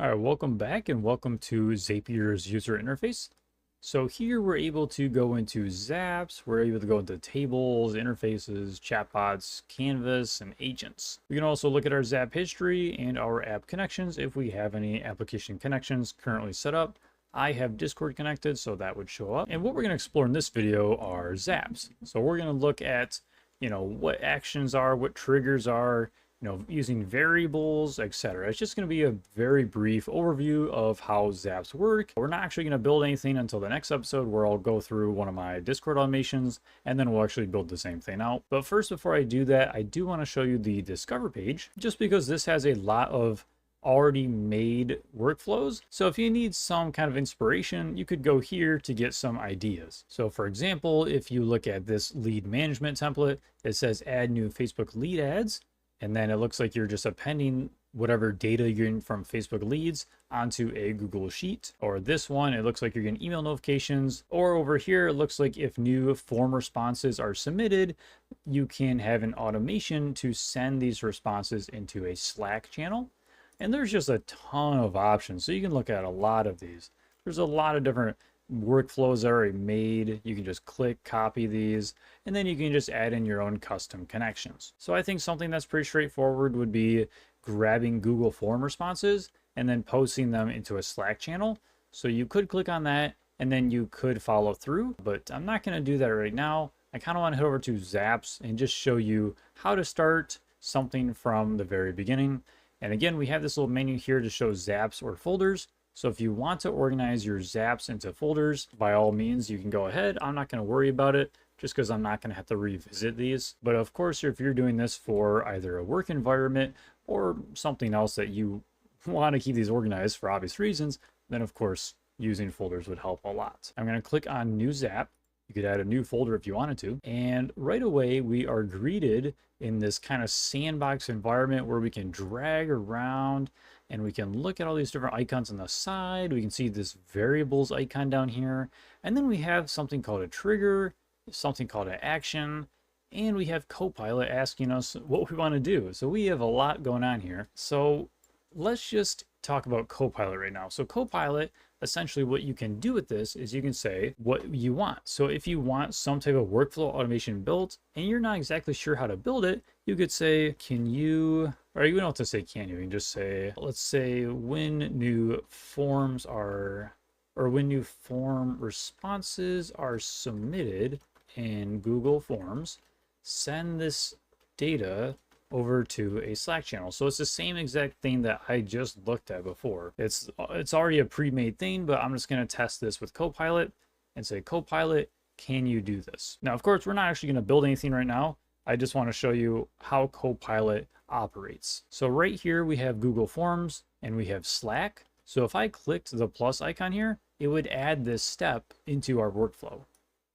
All right, welcome back and welcome to Zapier's user interface. So here we're able to go into Zaps, we're able to go into tables, interfaces, chatbots, canvas, and agents. We can also look at our Zap history and our app connections if we have any application connections currently set up. I have Discord connected, so that would show up. And what we're going to explore in this video are Zaps. So we're going to look at, what actions are, what triggers are, using variables, etc. It's just going to be a very brief overview of how Zaps work. We're not actually going to build anything until the next episode where I'll go through one of my Discord automations and then we'll actually build the same thing out. But first, before I do that, I do want to show you the Discover page, just because this has a lot of already made workflows. So if you need some kind of inspiration, you could go here to get some ideas. So for example, if you look at this lead management template, it says add new Facebook lead ads. And then it looks like you're just appending whatever data you're getting from Facebook leads onto a Google Sheet. Or this one, it looks like you're getting email notifications. Or over here, it looks like if new form responses are submitted, you can have an automation to send these responses into a Slack channel. And there's just a ton of options. So you can look at a lot of these. There's a lot of different workflows already made. You can just click, copy these, and then you can just add in your own custom connections. So I think something that's pretty straightforward would be grabbing Google form responses and then posting them into a Slack channel. So you could click on that and then you could follow through, but I'm not going to do that right now. I kind of want to head over to Zaps and just show you how to start something from the very beginning. And again, we have this little menu here to show Zaps or folders. So if you want to organize your Zaps into folders, by all means, you can go ahead. I'm not going to worry about it just because I'm not going to have to revisit these. But of course, if you're doing this for either a work environment or something else that you want to keep these organized for obvious reasons, then of course, using folders would help a lot. I'm going to click on New Zap. You could add a new folder if you wanted to. And right away, we are greeted in this kind of sandbox environment where we can drag around and we can look at all these different icons on the side. We can see this variables icon down here. And then we have something called a trigger, something called an action, and we have Copilot asking us what we want to do. So we have a lot going on here. So let's just talk about Copilot right now. So Copilot, essentially what you can do with this is you can say what you want. So if you want some type of workflow automation built and you're not exactly sure how to build it, you could say, can you, or you don't have to say can you, can just say, let's say when new forms are, or when new form responses are submitted in Google Forms, send this data over to a Slack channel. So it's the same exact thing that I just looked at before. It's already a pre-made thing, but I'm just going to test this with Copilot and say, Copilot, can you do this? Now, of course, we're not actually going to build anything right now. I just want to show you how Copilot operates. So right here, we have Google Forms and we have Slack. So if I clicked the plus icon here, it would add this step into our workflow.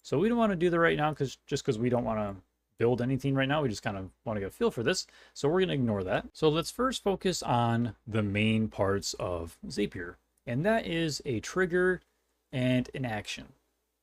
So we don't want to do that right now because we don't want to build anything right now. We just kind of want to get a feel for this. So we're going to ignore that. So let's first focus on the main parts of Zapier. And that is a trigger and an action.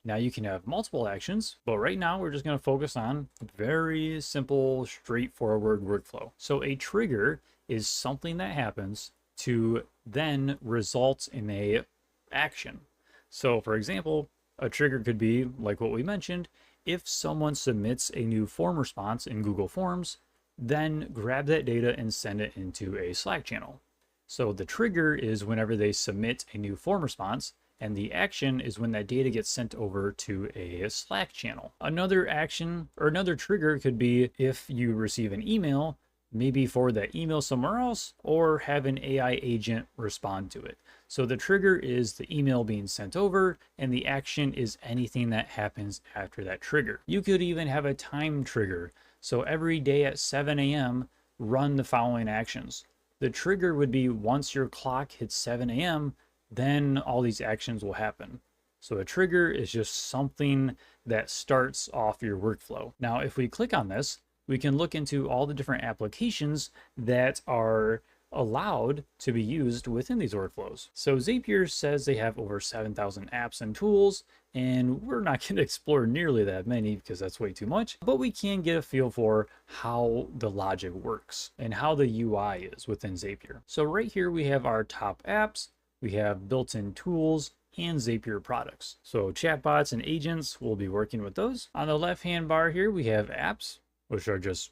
Now you can have multiple actions, but right now we're just going to focus on very simple, straightforward workflow. So a trigger is something that happens to then result in a action. So for example, a trigger could be like what we mentioned. If someone submits a new form response in Google Forms, then grab that data and send it into a Slack channel. So the trigger is whenever they submit a new form response, and the action is when that data gets sent over to a Slack channel. Another action or another trigger could be if you receive an email, maybe forward that email somewhere else or have an AI agent respond to it. So the trigger is the email being sent over and the action is anything that happens after that trigger. You could even have a time trigger. So every day at 7 a.m., run the following actions. The trigger would be once your clock hits 7 a.m., then all these actions will happen. So a trigger is just something that starts off your workflow. Now, if we click on this, we can look into all the different applications that are allowed to be used within these workflows. So Zapier says they have over 7,000 apps and tools, and we're not going to explore nearly that many because that's way too much, but we can get a feel for how the logic works and how the UI is within Zapier. So right here we have our top apps, we have built-in tools, and Zapier products. So chatbots and agents, we'll be working with those. On the left-hand bar here, we have apps, which are just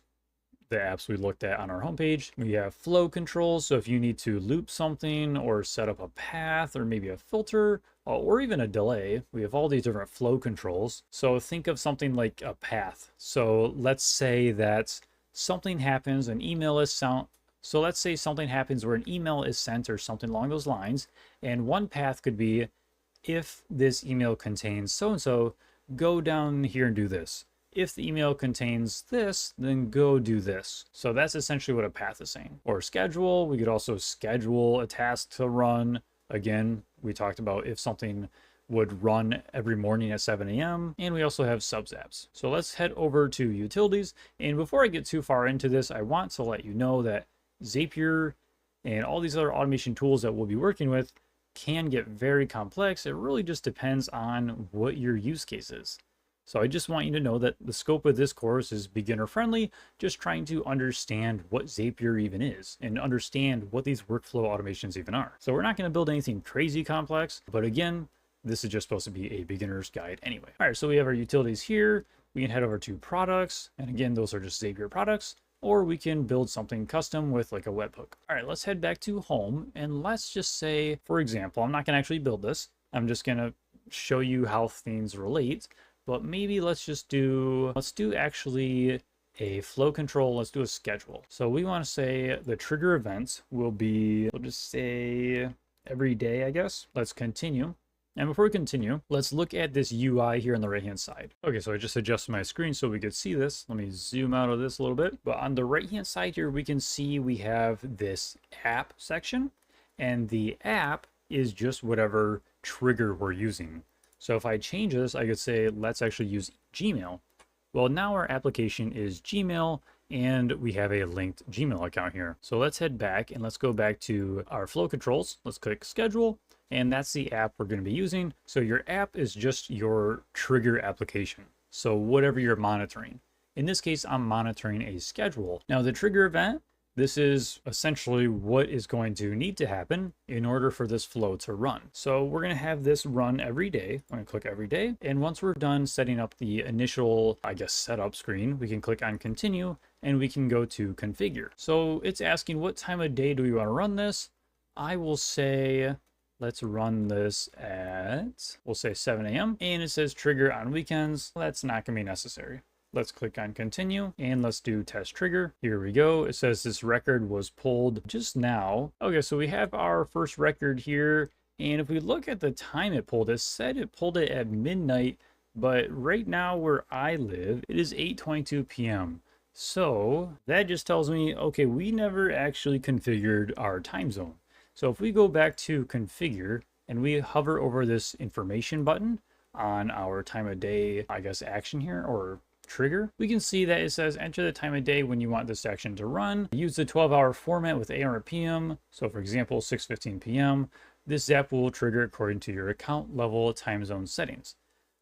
the apps we looked at on our homepage. We have flow controls. So if you need to loop something or set up a path or maybe a filter or even a delay, we have all these different flow controls. So think of something like a path. So let's say that something happens, an email is sent. So let's say something happens where an email is sent or something along those lines. And one path could be, if this email contains so-and-so, go down here and do this. If the email contains this, then go do this. So that's essentially what a path is saying. Or schedule, we could also schedule a task to run. Again, we talked about if something would run every morning at 7 a.m. And we also have subs. So let's head over to utilities. And before I get too far into this, I want to let you know that Zapier and all these other automation tools that we'll be working with can get very complex. It really just depends on what your use case is. So I just want you to know that the scope of this course is beginner friendly, just trying to understand what Zapier even is and understand what these workflow automations even are. So we're not going to build anything crazy complex, but again, this is just supposed to be a beginner's guide anyway. All right, so we have our utilities here. We can head over to products. And again, those are just Zapier products. Or we can build something custom with like a webhook. All right, let's head back to home. And let's just say, for example, I'm not gonna actually build this. I'm just gonna show you how things relate, but maybe let's do actually a flow control. Let's do a schedule. So we wanna say the trigger events will be, we'll just say every day, I guess. Let's continue. And before we continue, let's look at this UI here on the right-hand side. Okay, so I just adjusted my screen so we could see this. Let me zoom out of this a little bit. But on the right-hand side here, we can see we have this app section, and the app is just whatever trigger we're using. So if I change this, I could say, let's actually use Gmail. Well, now our application is Gmail, and we have a linked Gmail account here. So let's head back and let's go back to our flow controls. Let's click schedule. And that's the app we're going to be using. So your app is just your trigger application. So whatever you're monitoring. In this case, I'm monitoring a schedule. Now the trigger event, this is essentially what is going to need to happen in order for this flow to run. So we're going to have this run every day. I'm going to click every day. And once we're done setting up the initial, I guess, setup screen, we can click on continue and we can go to configure. So it's asking what time of day do we want to run this? I will say, let's run this at, we'll say 7 a.m. And it says trigger on weekends. That's not going to be necessary. Let's click on continue and let's do test trigger. Here we go. It says this record was pulled just now. Okay, so we have our first record here. And if we look at the time it pulled, it said it pulled it at midnight. But right now where I live, it is 8:22 p.m. So that just tells me, okay, we never actually configured our time zone. So if we go back to configure and we hover over this information button on our time of day, I guess, action here or trigger, we can see that it says enter the time of day when you want this action to run. Use the 12-hour format with AM or PM. So for example, 6:15 p.m. This Zap will trigger according to your account level time zone settings.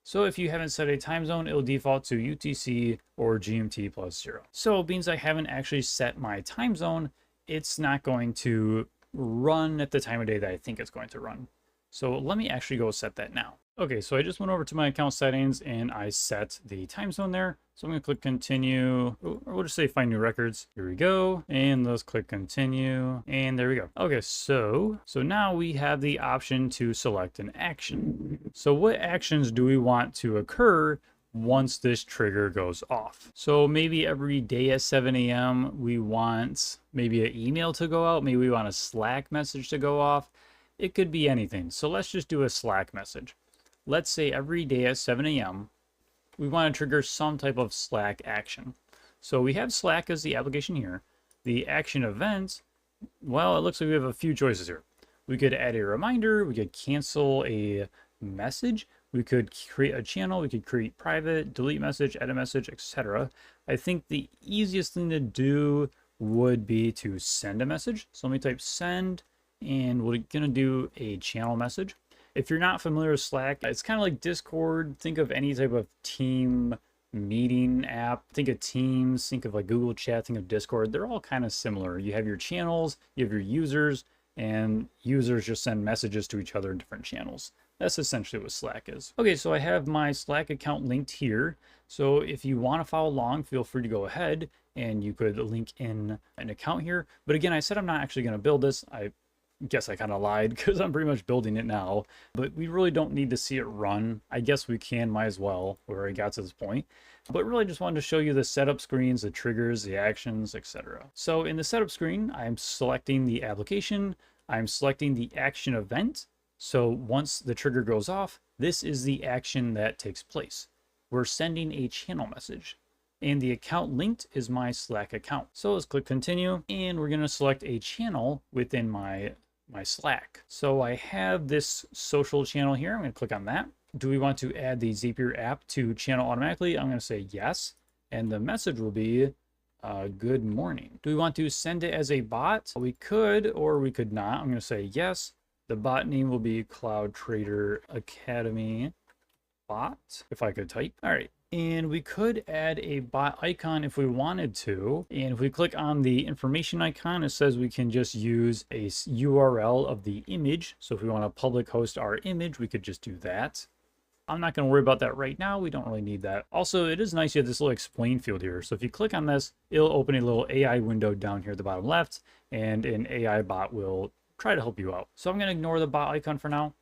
So if you haven't set a time zone, it'll default to UTC or GMT +0. So it means I haven't actually set my time zone. It's not going to run at the time of day that I think it's going to run. So let me actually go set that now. Okay, so I just went over to my account settings and I set the time zone there. So I'm gonna click continue, or we'll just say find new records. Here we go. And let's click continue. And there we go. Okay, so now we have the option to select an action. So what actions do we want to occur once this trigger goes off? So maybe every day at 7 a.m. we want maybe an email to go out. Maybe we want a Slack message to go off. It could be anything. So let's just do a Slack message. Let's say every day at 7 a.m. we want to trigger some type of Slack action. So we have Slack as the application here. The action event, well, it looks like we have a few choices here. We could add a reminder, we could cancel a message, we could create a channel, we could create private, delete message, edit message, etc. I think the easiest thing to do would be to send a message. So let me type send, and we're gonna do a channel message. If you're not familiar with Slack, it's kind of like Discord. Think of any type of team meeting app. Think of Teams, think of like Google Chat, think of Discord. They're all kind of similar. You have your channels, you have your users, and users just send messages to each other in different channels. That's essentially what Slack is. Okay, so I have my Slack account linked here. So if you want to follow along, feel free to go ahead and you could link in an account here. But again, I said I'm not actually going to build this. I guess I kind of lied because I'm pretty much building it now, but we really don't need to see it run. I guess we can, might as well, where I got to this point. But really just wanted to show you the setup screens, the triggers, the actions, etc. So in the setup screen, I'm selecting the application. I'm selecting the action event. So once the trigger goes off, this is the action that takes place. We're sending a channel message. And the account linked is my Slack account. So let's click continue, and we're going to select a channel within my Slack. So I have this social channel here. I'm going to click on that. Do we want to add the Zapier app to channel automatically? I'm going to say yes. And the message will be good morning. Do we want to send it as a bot? We could, or we could not. I'm going to say yes. The bot name will be Cloud Trader Academy bot, if I could type. All right. And we could add a bot icon if we wanted to. And if we click on the information icon, it says we can just use a URL of the image. So if we want to public host our image, we could just do that. I'm not going to worry about that right now. We don't really need that. Also, it is nice you have this little explain field here. So if you click on this, it'll open a little AI window down here at the bottom left, and an AI bot will try to help you out. So I'm going to ignore the bot icon for now.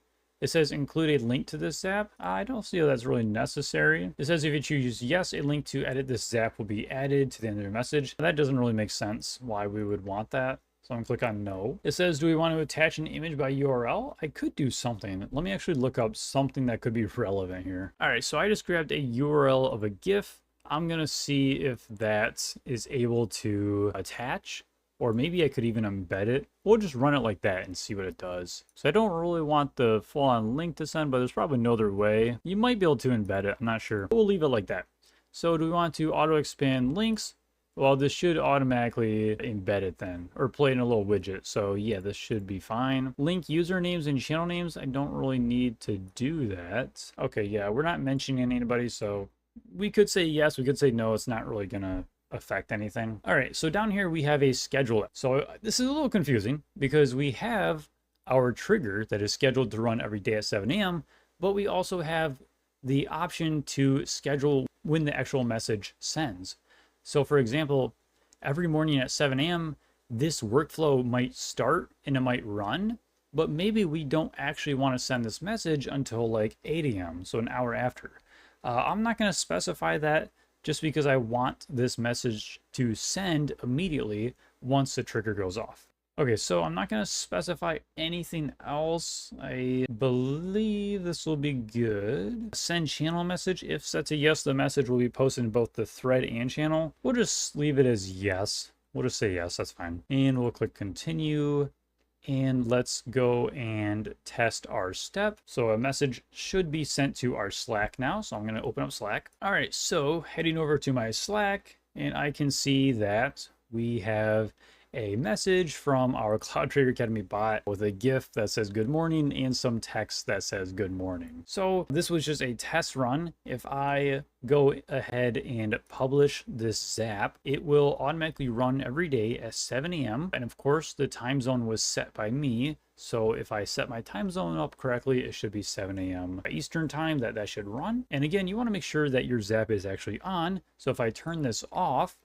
It says include a link to this Zap. I don't see how that's really necessary. It says if you choose yes, a link to edit this Zap will be added to the end of your message. That doesn't really make sense why we would want that. So I'm going to click on no. It says, do we want to attach an image by URL? I could do something. Let me actually look up something that could be relevant here. All right, so I just grabbed a URL of a GIF. I'm going to see if that is able to attach. Or maybe I could even embed it. We'll just run it like that and see what it does. So I don't really want the full-on link to send, but there's probably no other way. You might be able to embed it, I'm not sure. But we'll leave it like that. So do we want to auto-expand links? Well, this should automatically embed it then, or play in a little widget. So yeah, this should be fine. Link usernames and channel names, I don't really need to do that. Okay, yeah, we're not mentioning anybody, so we could say yes, we could say no. It's not really gonna affect anything. All right, so down here we have a schedule. So this is a little confusing because we have our trigger that is scheduled to run every day at 7 a.m., but we also have the option to schedule when the actual message sends. So for example, every morning at 7 a.m., this workflow might start and it might run, but maybe we don't actually want to send this message until like 8 a.m., so an hour after. I'm not going to specify that just because I want this message to send immediately once the trigger goes off. Okay, so I'm not going to specify anything else. I believe this will be good. Send channel message. If set to yes, the message will be posted in both the thread and channel. We'll just leave it as yes. We'll just say yes, that's fine. And we'll click continue. And let's go and test our step. So a message should be sent to our Slack now. So I'm going to open up Slack. All right, so heading over to my Slack, and I can see that we have a message from our Cloud Trader Academy bot with a GIF that says good morning and some text that says good morning. So this was just a test run. If I go ahead and publish this Zap, it will automatically run every day at 7 a.m. And of course, the time zone was set by me. So if I set my time zone up correctly, it should be 7 a.m. Eastern time that should run. And again, you want to make sure that your Zap is actually on. So if I turn this off,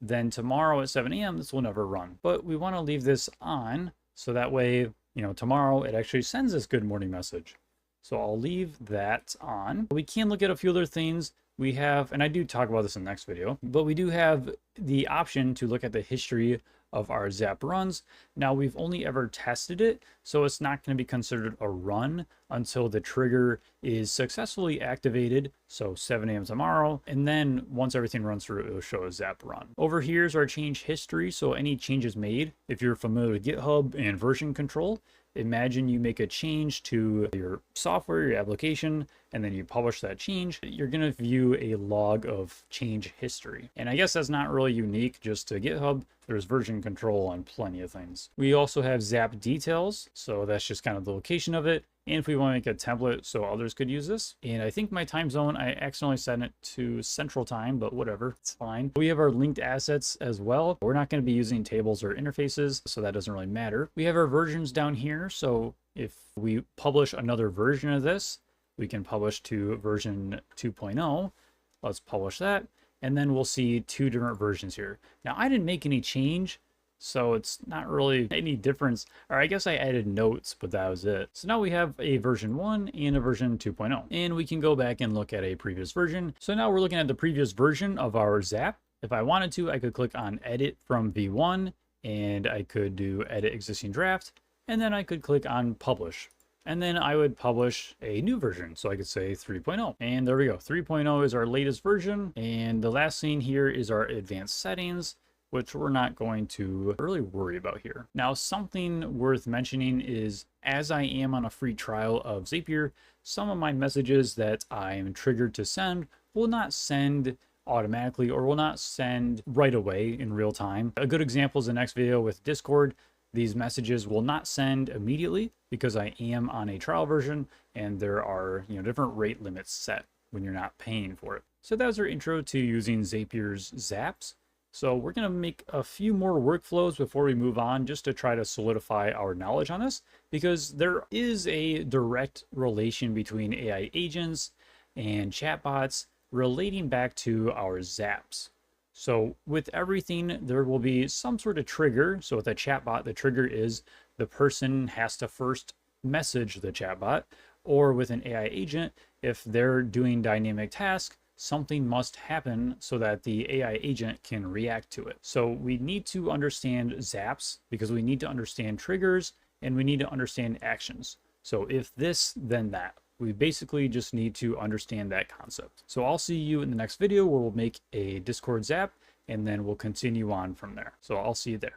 then tomorrow at 7 a.m. this will never run. But we want to leave this on so that way, tomorrow it actually sends this good morning message. So I'll leave that on. We can look at a few other things. We have, and I do talk about this in the next video, but we do have the option to look at the history of our Zap runs. Now we've only ever tested it, so it's not going to be considered a run until the trigger is successfully activated. So 7 a.m. tomorrow, and then once everything runs through, it will show a Zap run. Over here is our change history. So any changes made, if you're familiar with GitHub and version control, imagine you make a change to your software, your application, and then you publish that change. You're going to view a log of change history. And I guess that's not really unique just to GitHub. there's version control on plenty of things. We also have Zap details, so that's just kind of the location of it. And if we want to make a template so others could use this. And I think my time zone, I accidentally set it to Central Time, but whatever, it's fine. We have our linked assets as well. We're not going to be using tables or interfaces, so that doesn't really matter. We have our versions down here. So if we publish another version of this, we can publish to version 2.0. Let's publish that. And then we'll see two different versions here. Now, I didn't make any change, so it's not really any difference. Or I guess I added notes, but that was it. So now we have a version 1 and a version 2.0. And we can go back and look at a previous version. So now we're looking at the previous version of our Zap. If I wanted to, I could click on Edit from V1, and I could do Edit Existing Draft, and then I could click on Publish. And then I would publish a new version. So I could say 3.0. And there we go. 3.0 is our latest version. And the last thing here is our advanced settings, which we're not going to really worry about here. Now, something worth mentioning is, as I am on a free trial of Zapier, some of my messages that I am triggered to send will not send automatically or will not send right away in real time. A good example is the next video with Discord. These messages will not send immediately because I am on a trial version and there are, different rate limits set when you're not paying for it. So that was our intro to using Zapier's Zaps. So we're going to make a few more workflows before we move on, just to try to solidify our knowledge on this, because there is a direct relation between AI agents and chatbots relating back to our Zaps. So with everything, there will be some sort of trigger. So with a chatbot, the trigger is the person has to first message the chatbot, or with an AI agent, if they're doing dynamic tasks, something must happen so that the AI agent can react to it. So we need to understand Zaps because we need to understand triggers and we need to understand actions. So if this, then that. We basically just need to understand that concept. So I'll see you in the next video where we'll make a Discord Zap and then we'll continue on from there. So I'll see you there.